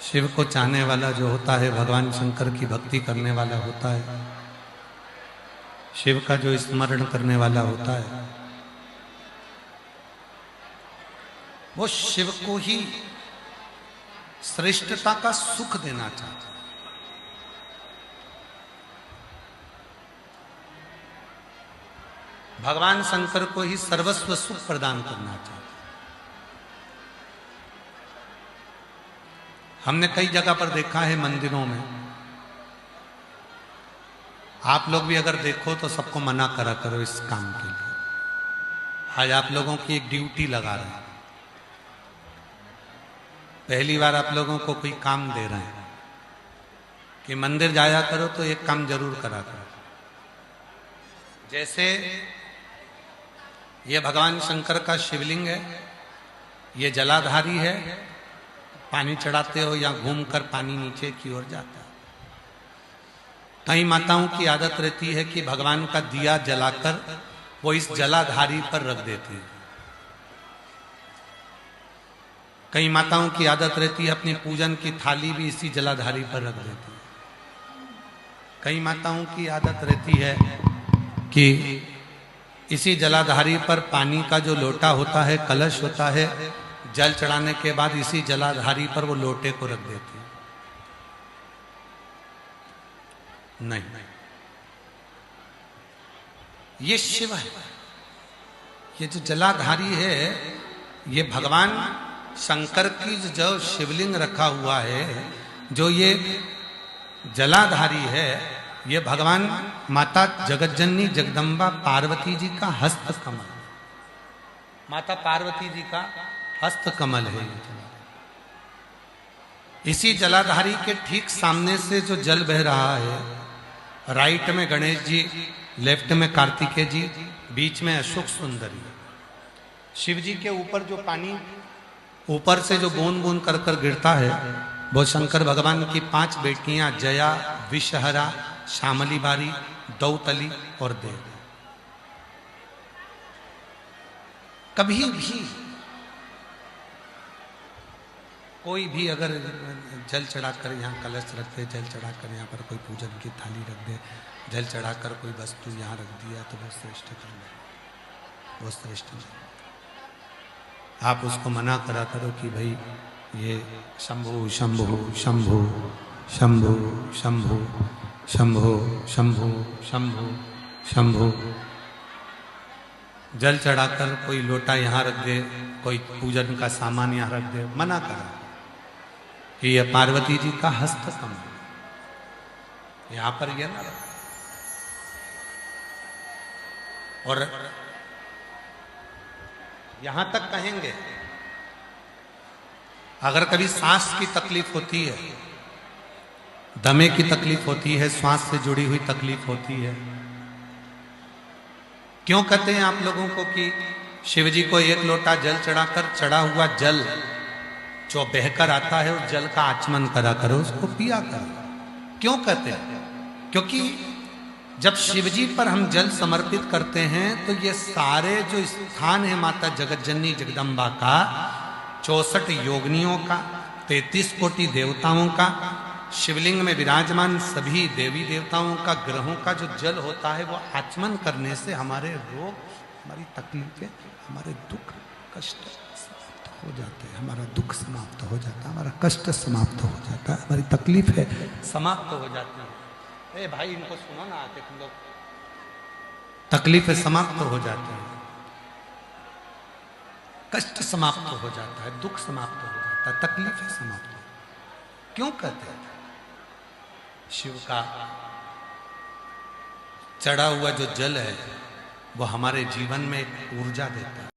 शिव को चाहने वाला जो होता है, भगवान शंकर की भक्ति करने वाला होता है, शिव का जो स्मरण करने वाला होता है, वो शिव को ही श्रेष्ठता का सुख देना चाहता है। भगवान शंकर को ही सर्वस्व सुख प्रदान करना चाहता है। हमने कई जगह पर देखा है मंदिरों में, आप लोग भी अगर देखो तो सबको मना करा करो इस काम के लिए। आज आप लोगों की एक ड्यूटी लगा रहे हैं, पहली बार आप लोगों को कोई काम दे रहे हैं कि मंदिर जाया करो तो एक काम जरूर करा करो। जैसे ये भगवान शंकर का शिवलिंग है, ये जलाधारी है, पानी चढ़ाते हो या घूमकर पानी नीचे की ओर जाता है। कई माताओं की आदत रहती है कि भगवान का दिया जलाकर वो इस जलाधारी पर रख देती है। कई माताओं की आदत रहती है अपनी पूजन की थाली भी इसी जलाधारी पर रख देती है। कई माताओं की आदत रहती है कि इसी जलाधारी पर पानी का जो लोटा होता है, कलश होता है, जल चढ़ाने के बाद इसी जलाधारी पर वो लोटे को रख देती है। नहीं, ये शिव है। ये जो जलाधारी है, ये भगवान शंकर की जो शिवलिंग रखा हुआ है, जो ये जलाधारी है, ये भगवान माता जगतजननी जगदम्बा पार्वती जी का हस्त कमल, माता पार्वती जी का हस्त कमल है। इसी जलाधारी के ठीक सामने से जो जल बह रहा है, राइट में गणेश जी, लेफ्ट में कार्तिकेय जी, बीच में अशोक सुंदरी। शिव जी के ऊपर जो पानी ऊपर से जो बूंद बूंद कर कर गिरता है, वो शंकर भगवान की 5 बेटियां जया, विषहरा, श्यामली बारी, दौतली और देव। कभी भी कोई भी अगर जल चढ़ाकर यहाँ कलश रख दे, जल चढ़ाकर यहाँ पर कोई पूजन की थाली रख दे, जल चढ़ाकर कोई वस्तु यहाँ रख दिया, तो वो श्रेष्ठ कर्म है, वो श्रेष्ठ नहीं। आप उसको मना करा करो कि भाई ये शंभु शंभु शंभु शंभु शंभु शंभु शंभु शंभु शंभु। जल चढ़ाकर कोई लोटा यहाँ रख दे, कोई पूजन का सामान यहाँ रख दे, मना करा कि यह पार्वती जी का हस्त कमल, यहां पर यह ना। और यहां तक कहेंगे, अगर कभी सांस की तकलीफ होती है, दमे की तकलीफ होती है, श्वास से जुड़ी हुई तकलीफ होती है, क्यों कहते हैं आप लोगों को कि शिव जी को एक लोटा जल चढ़ाकर चढ़ा हुआ जल जो बहकर आता है, उस जल का आचमन करा करो, उसको पिया करो। क्यों कहते हैं? क्योंकि जब शिव जी पर हम जल समर्पित करते हैं तो ये सारे जो स्थान है माता जगतजननी जगदम्बा का, 64 योगिनियों का, 33 कोटि देवताओं का, शिवलिंग में विराजमान सभी देवी देवताओं का, ग्रहों का जो जल होता है, वो आचमन करने से हमारे रोग, हमारी तकलीफें, हमारे दुख कष्ट समाप्त हो जाते हैं, हमारा दुख समाप्त हो जाता है, हमारा कष्ट समाप्त हो जाता है, हमारी तकलीफें समाप्त हो जाती है। ए भाई, इनको सुनो ना आके तुम लोग। तकलीफें समाप्त हो जाती है, कष्ट समाप्त हो जाता है, दुख समाप्त हो जाता है, तकलीफें समाप्त हो। क्यों कहते हैं? शिव का चढ़ा हुआ जो जल है, वो हमारे जीवन में एक ऊर्जा देता है।